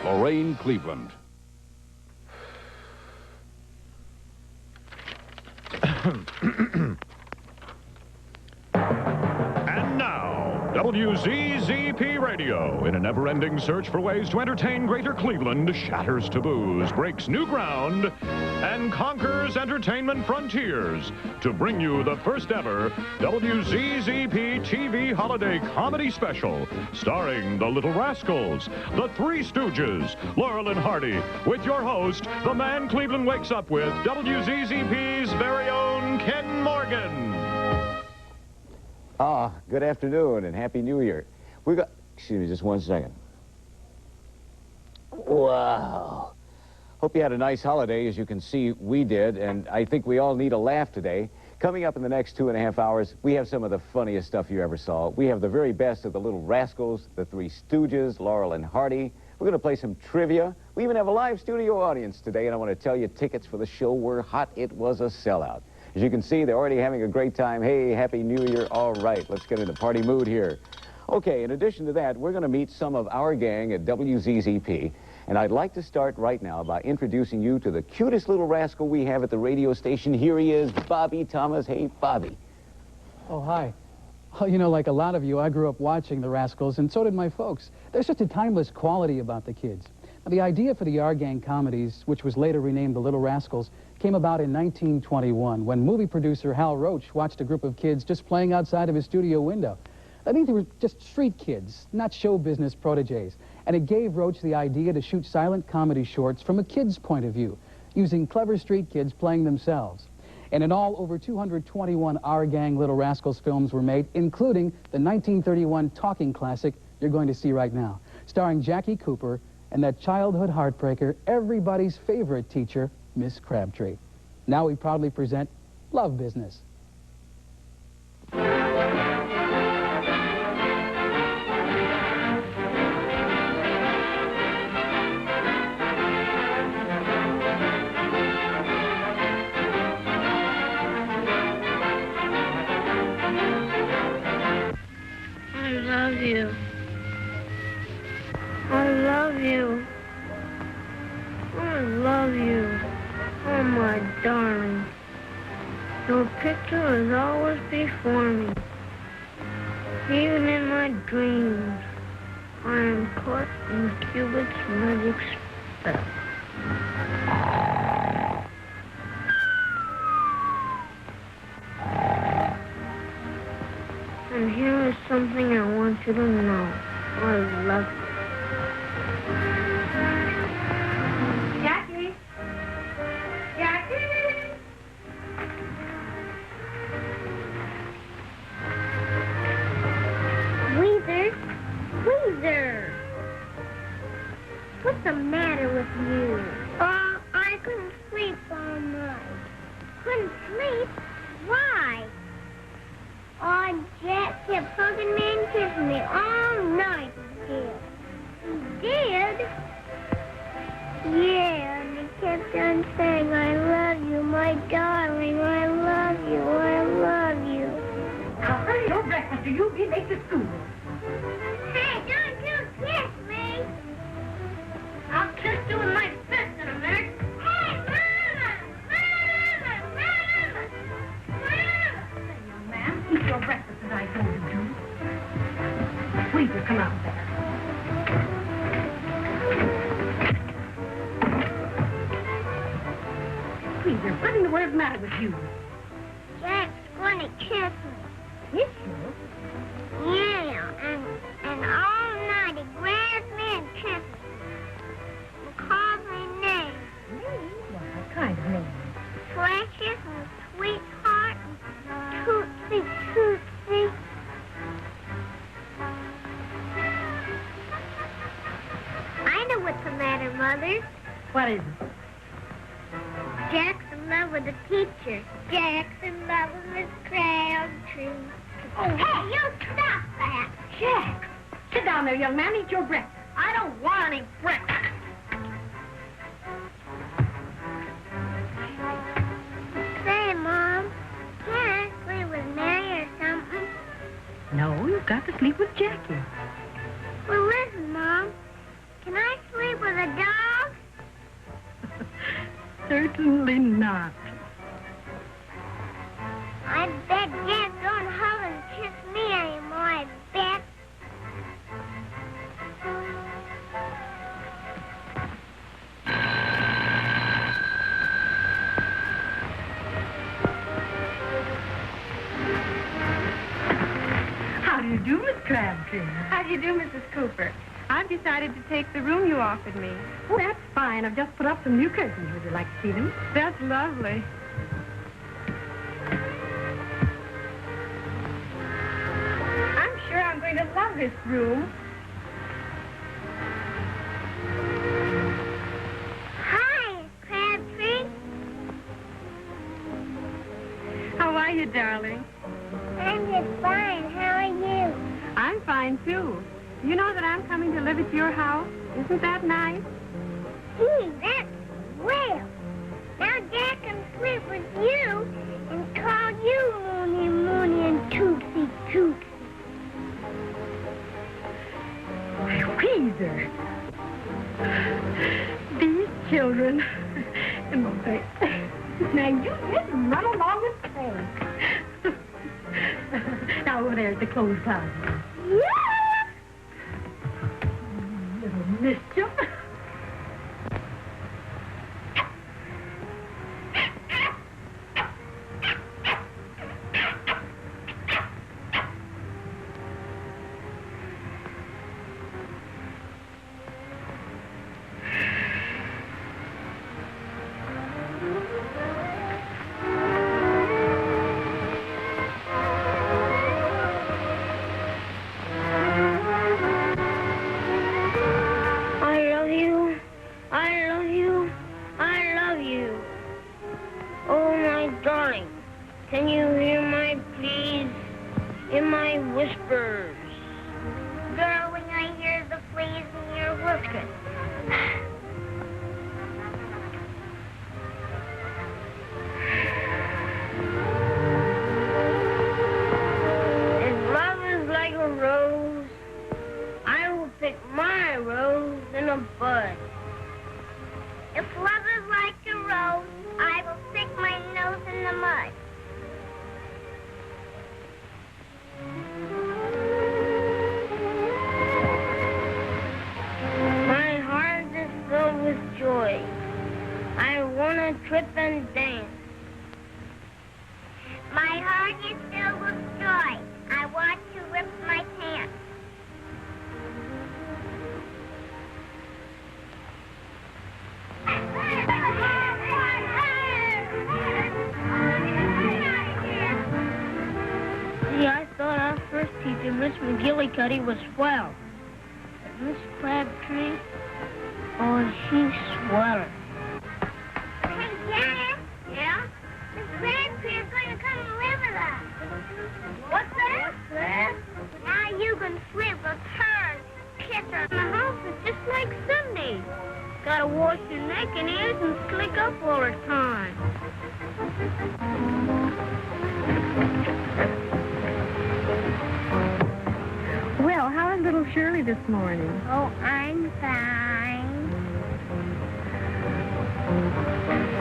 Lorraine Cleveland. And now, WZZP Radio, in a never-ending search for ways to entertain Greater Cleveland, shatters taboos, breaks new ground, and conquers entertainment frontiers to bring you the first ever WZZP TV holiday comedy special starring the Little Rascals, the Three Stooges, Laurel and Hardy, with your host, the man Cleveland wakes up with, WZZP's very own Ken Morgan. Good afternoon and Happy New Year. Excuse me just one second. Wow. Hope you had a nice holiday. As you can see, we did, and I think we all need a laugh today. Coming up in the next 2.5 hours, we have some of the funniest stuff you ever saw. We have the very best of the Little Rascals, the Three Stooges, Laurel and Hardy. We're going to play some trivia. We even have a live studio audience today, and I want to tell you, tickets for the show were hot. It was a sellout. As you can see, they're already having a great time. Hey, Happy New Year. All right, let's get into party mood here. Okay, in addition to that, we're going to meet some of our gang at WZZP. And I'd like to start right now by introducing you to the cutest little rascal we have at the radio station. Here he is, Bobby Thomas. Hey, Bobby. Oh, hi. Oh, you know, like a lot of you, I grew up watching the Rascals, and so did my folks. There's such a timeless quality about the kids. Now, the idea for the Our Gang comedies, which was later renamed the Little Rascals, came about in 1921 when movie producer Hal Roach watched a group of kids just playing outside of his studio window. I think they were just street kids, not show business proteges. And it gave Roach the idea to shoot silent comedy shorts from a kid's point of view, using clever street kids playing themselves. And in all, over 221 Our Gang Little Rascals films were made, including the 1931 talking classic you're going to see right now, starring Jackie Cooper and that childhood heartbreaker, everybody's favorite teacher, Miss Crabtree. Now we proudly present Love Business. I love you. I love you. Oh, my darling. Your picture is always before me. Even in my dreams, I am caught in Cupid's magic spell. And here is something I want you to know. I love you. Jackie? Jackie? Weezer. What's the matter with you? I couldn't sleep all night. Couldn't sleep? Why? Oh, Jack kept hugging me and kissing me all night, he did. He did? Yeah, and he kept on saying, I love you, my darling, I love you, I love you. Now, hurry your breakfast or you'll be late to school. Hey, don't you kiss me. I'll kiss you with my fist in a minute. Hey, Mama! Mama! Mama! Mama! Say, young man, eat your breakfast as I told you to. Please, come out there. Please, what in the world's the matter with you? Jack's going to kiss me. Kiss you? Yeah, and all night he grabs me and kisses me. And calls me names. Names? What kind of names? Precious and sweetheart and tootsie tootsie. I know what's the matter, Mother. What is it? Jack's in love with the teacher. Jack's in love with Miss Crabtree. Oh, Hey, you stop that. Jack! Sit down there, young man. Eat your breakfast. I don't want any breakfast. Say, Mom, can't I sleep with Mary or something? No, you've got to sleep with Jackie. Well, listen, Mom. Can I sleep with a certainly not. I bet Dad don't hug and kiss me anymore, I bet. How do you do, Miss Crabtree? How do you do, Mrs. Cooper? I've decided to take the room you offered me. Oh, that's fine. I've just put up some new curtains. Would you like to see them? That's lovely. I'm sure I'm going to love this room. Hi, Crabtree. How are you, darling? I'm just fine. How are you? I'm fine, too. You know that I'm coming to live at your house? Isn't that nice? Gee, that's swell. Now Dad can sleep with you and call you Moony Moony and Tootsie Tootsie. Weezer. These children. Now, you just run along and play. Now, over there's the clothes closet. Yeah! Little mischief. Can you hear my pleas in my whispers? Darling, I hear the fleas in your whiskers. If love is like a rose, I will pick my rose in a bud. If love is like a rose, I will stick my nose in the mud. My heart is filled with joy. I want to trip and dance. My heart is filled with joy. I want to rip my pants. See, I thought our first teacher, Miss McGillicuddy, was swell. But Miss Crabtree, oh, she's sweller. Hey, Janet. Yeah? Miss Crabtree is going to come and live with us. What's that? What's that? Now you can sleep with her and kiss her. The house is just like Sunday. Gotta wash your neck and ears and slick up all the time. Well, how is little Shirley this morning? Oh, I'm fine.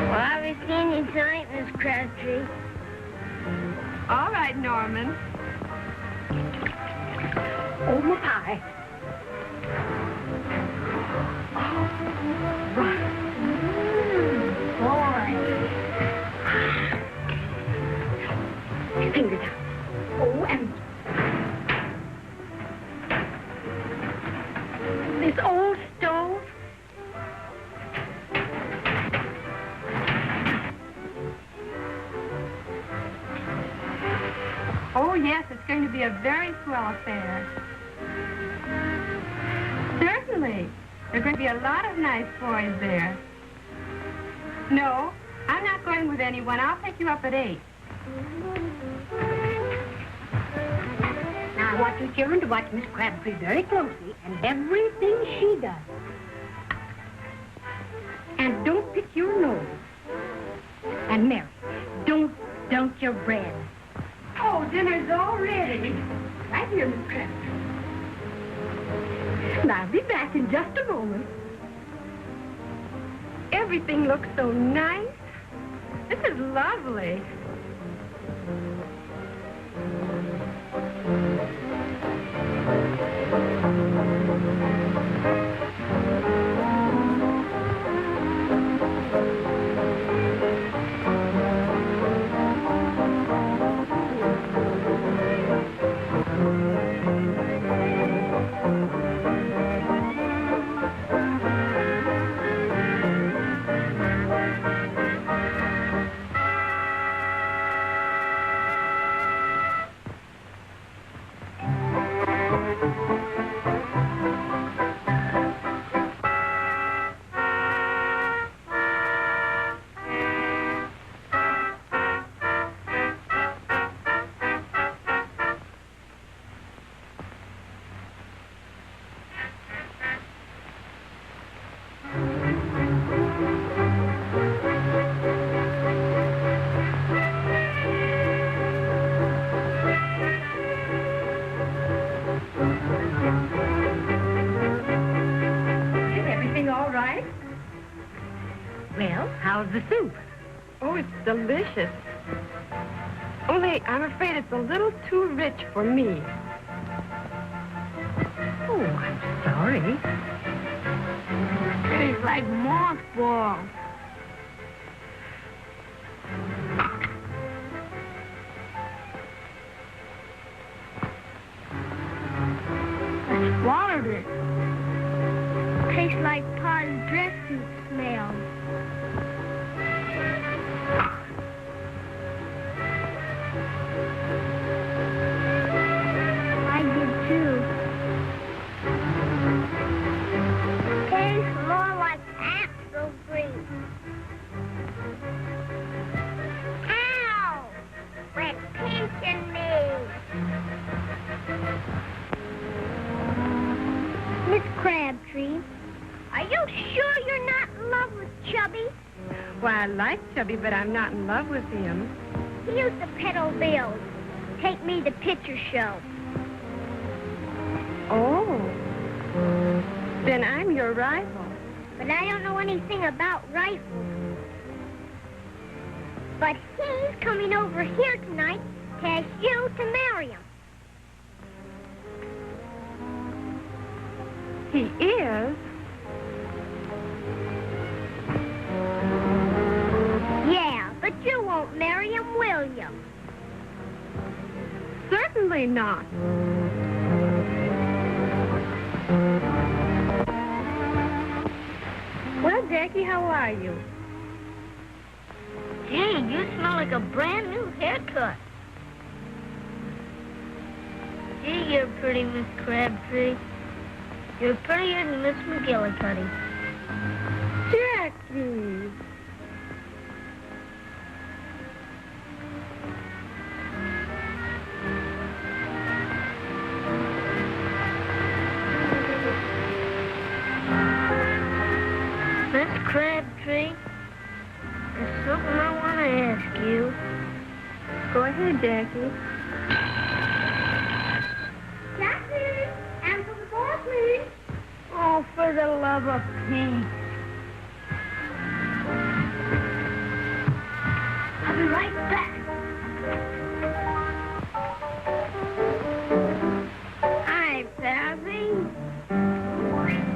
Well, I'll be seeing you tonight, Miss Crabtree. All right, Norman. Oh, my pie. Boy. Fingers out. Oh, and this old stove. Oh, yes, it's going to be a very swell affair. Certainly. There are going to be a lot of nice boys there. No, I'm not going with anyone. I'll pick you up at 8. Now, I want you children to watch Miss Crabtree very closely and everything she does. And don't pick your nose. And Mary, don't dunk your bread. Oh, dinner's all ready. Right here, Miss Crabtree. Now, I'll be back in just a moment. If Everything looks so nice. This is lovely. How's the soup? Oh, it's delicious. Only, I'm afraid it's a little too rich for me. Oh, I'm sorry. Tastes like mothballs. I swallowed it. Tastes like Pa's dress suit smell. I did too. Tastes more like apple green. Ow! Quit pinching me. Miss Crabtree, are you sure you're not in love with Chubby? Why, I like Chubby, but I'm not in love with him. He used to peddle bills. Take me to picture show. Oh. Then I'm your rival. But I don't know anything about rifles. But he's coming over here tonight to ask you to marry him. He is? Yeah, but you won't marry him, will you? Certainly not. Well, Jackie, how are you? Gee, you smell like a brand new haircut. Gee, you're pretty, Miss Crabtree. You're prettier than Miss McGillicuddy. Jackie. Miss Crabtree, there's something I want to ask you. Go ahead, Jackie. Jackie, answer the door, please. Oh, for the love of Pete. I'll be right back. Hi, Pappy.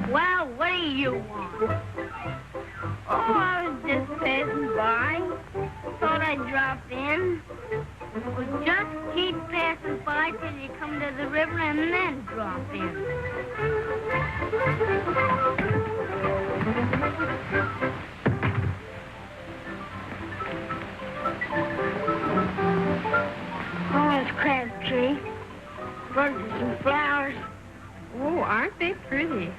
Well, what do you want? Oh, I was just passing by. Thought I'd drop in. Well, just keep passing by till you come to the river and then drop in. Oh, Miss Crabtree. Brought you some flowers. Oh, aren't they pretty?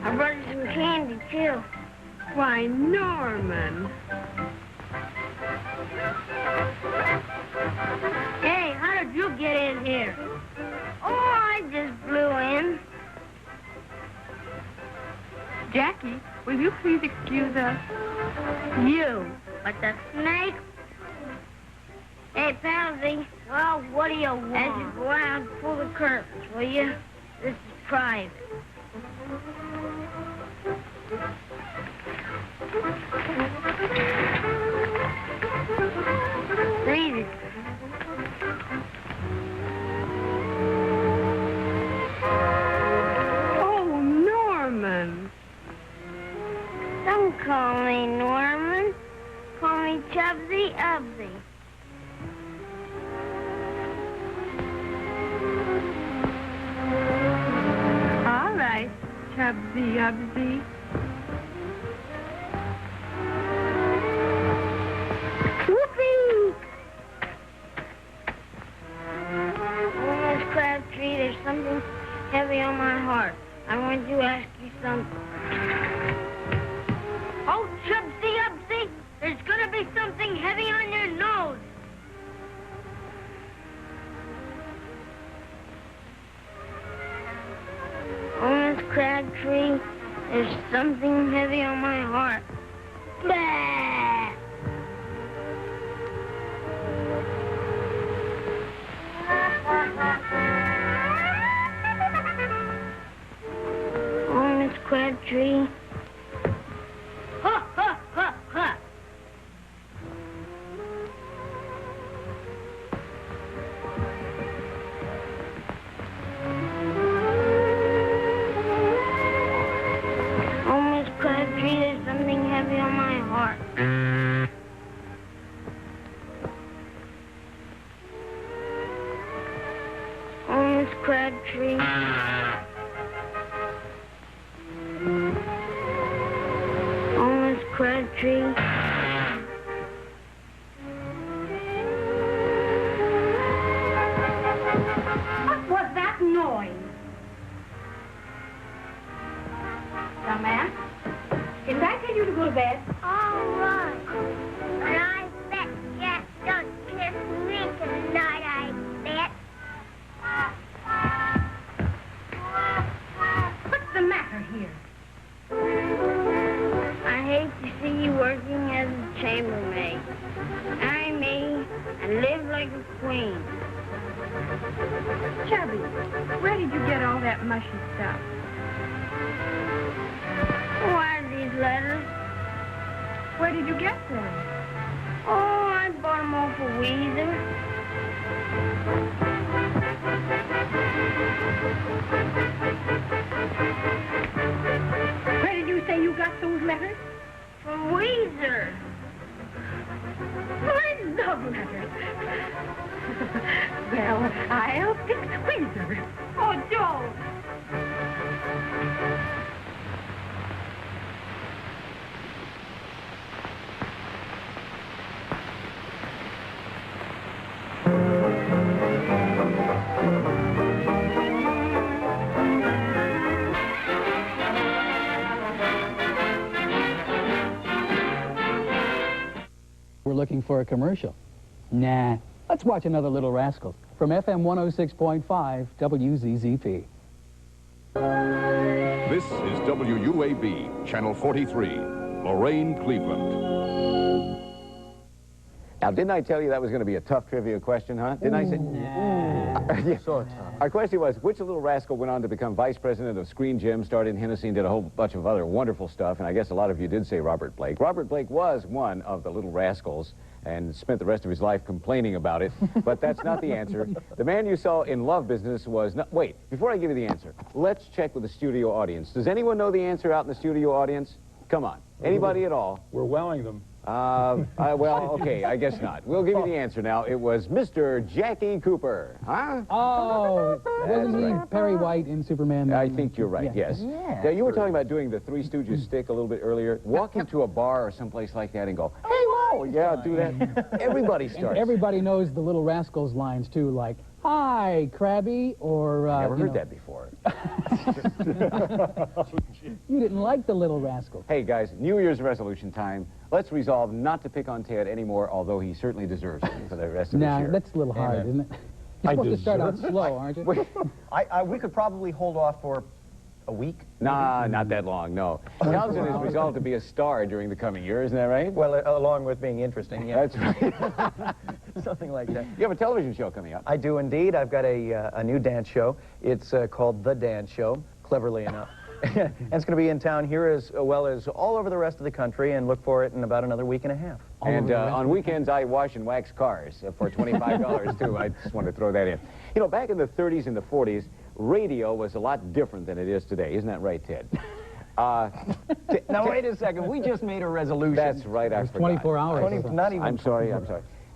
I brought you some candy, too. Why, Norman. Hey, how did you get in here? Oh, I just blew in. Jackie, will you please excuse us? You, but the snake? Hey, Pansy. Well, what do you want? As you go out, pull the curtains, will you? This is private. Don't call me Norman. Call me Chubsy Ubsy. All right, Chubsy Ubsy. Whoopee! Oh, Miss Crabtree, there's something heavy on my heart. I want to ask you something. Oh, Chubsy Ubsy, there's going to be something heavy on your nose. Oh, Miss Crabtree, there's something heavy on my heart. Bah! Oh, Miss Crabtree. Ha, ha, ha, ha. Oh, Miss Crabtree, there's something heavy on my heart. Oh, Miss Crabtree. Oh, Miss Crabtree. What was that noise? Now, ma'am, didn't I tell you to go to bed? All right. And I bet Jack don't kiss me tonight, I bet. What's the matter here? I hate to see you working as a chambermaid. Marry me and live like a queen. Chubby, where did you get all that mushy stuff? Why are these letters? Where did you get them? Oh, I bought them off of Weezer. Where did you say you got those letters? From Weezer. I love letters. Well, I'll fix Weezer. Oh, Joe. We're looking for a commercial. Nah, let's watch another Little Rascals from FM 106.5 WZZP. This is WUAB, Channel 43, Lorraine, Cleveland. Now, didn't I tell you that was going to be a tough trivia question, huh? Didn't I say? Yeah. So tough. Our question was, which little rascal went on to become vice president of Screen Gym, starred in Hennessy, and did a whole bunch of other wonderful stuff? And I guess a lot of you did say Robert Blake. Robert Blake was one of the Little Rascals and spent the rest of his life complaining about it, but that's not the answer. The man you saw in Love Business was not... Wait, before I give you the answer, let's check with the studio audience. Does anyone know the answer out in the studio audience? Come on. Anybody at all? We're wowing them. Well, okay, I guess not. We'll give you the answer now. It was Mr. Jackie Cooper. Huh? Oh, wasn't he right. Perry White in Superman? I think you're right, Yeah. yes. Now, you were talking about doing the Three Stooges stick a little bit earlier. Walk into a bar or someplace like that and go, hey, Mo! Yeah, do that. Everybody starts. And everybody knows the Little Rascals lines, too, like, hi, Krabby, or... Never heard that before. You didn't like the Little Rascals. Hey, guys, New Year's resolution time. Let's resolve not to pick on Ted anymore, although he certainly deserves it for the rest of this Nah, year. that's a little hard, Amen. isn't it? You're supposed to start out slow, aren't you? We could probably hold off for a week. Nah, not that long, no. Townsend is resolved to be a star during the coming year, isn't that right? Well, along with being interesting, yeah. That's right. Something like that. You have a television show coming up. I do indeed. I've got a new dance show. It's called The Dance Show, cleverly enough. And it's going to be in town here as well as all over the rest of the country, and look for it in about another week and a half. And on weekends, I wash and wax cars for $25, too. I just want to throw that in. You know, back in the 30s and the 40s, radio was a lot different than it is today. Isn't that right, Ted? Now, wait a second. We just made a resolution. That's right, I forgot. 24 hours. Not even. I'm sorry.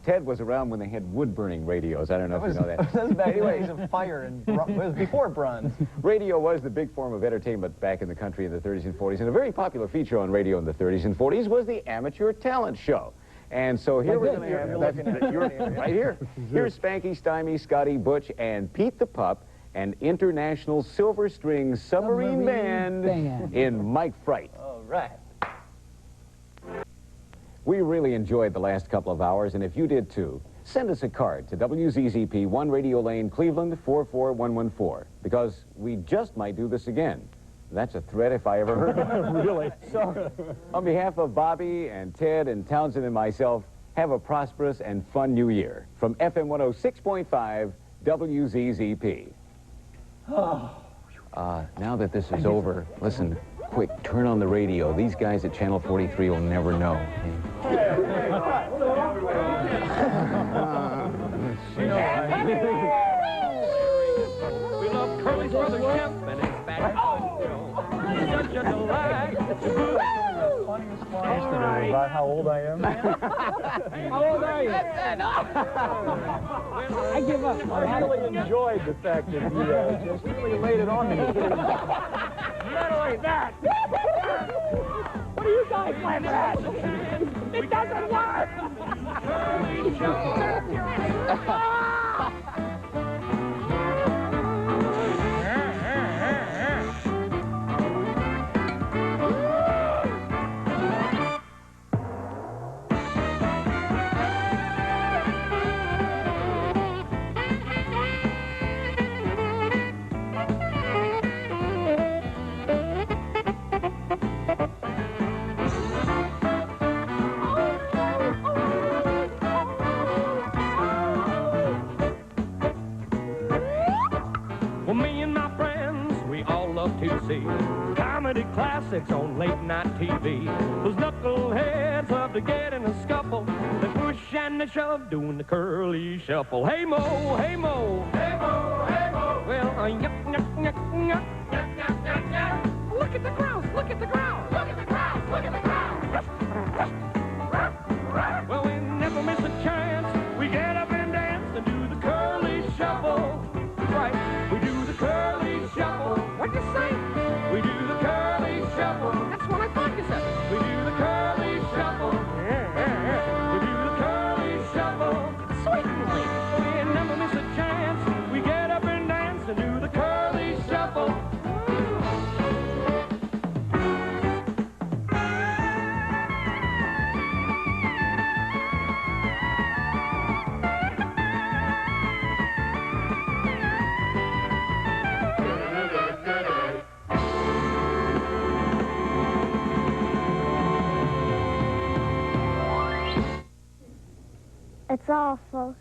Ted was around when they had wood-burning radios. I don't know if you know that. That was back in the days of fire, and it was before bronze. Radio was the big form of entertainment back in the country in the 30s and 40s, and a very popular feature on radio in the 30s and 40s was the amateur talent show. And so here we're going to have, you're right here. Here's Spanky, Stymie, Scotty, Butch, and Pete the Pup, and International Silver String Submarine Band in Mike Fright. All right. We really enjoyed the last couple of hours, and if you did too, send us a card to WZZP 1 Radio Lane, Cleveland 44114, because we just might do this again. That's a threat if I ever heard it. Really? So, on behalf of Bobby and Ted and Townsend and myself, have a prosperous and fun new year. From FM 106.5 WZZP. Now that this is over, listen, quick, turn on the radio. These guys at Channel 43 will never know. We love Curly's brother Shep and his back. Such a delight. About how old I am? How old are you? I give up. I really enjoyed the fact that you just really laid it on me. Not only that. What are you guys laughing at? It doesn't work. Well, me and my friends, we all love to see comedy classics on late night TV. Those knuckleheads love to get in a scuffle. They push and they shove, doing the curly shuffle. Hey Mo, hey Mo, hey Mo, hey Mo. Well, yuck, yuck, yuck, yuck, yuck, yuck, yuck, yuck. Look at the grouse, look at the grouse, look at the grouse, look at the grouse. Well, we never miss a chance. We get up and dance and do the curly shuffle. Right, we do the curly shuffle. What'd you say? We do the curly shuffle. That's what I thought you said. We do the curly shuffle. Yeah. We do the curly shuffle. Sweetly. We never miss a chance. We get up and dance and do the curly shuffle. It's awful.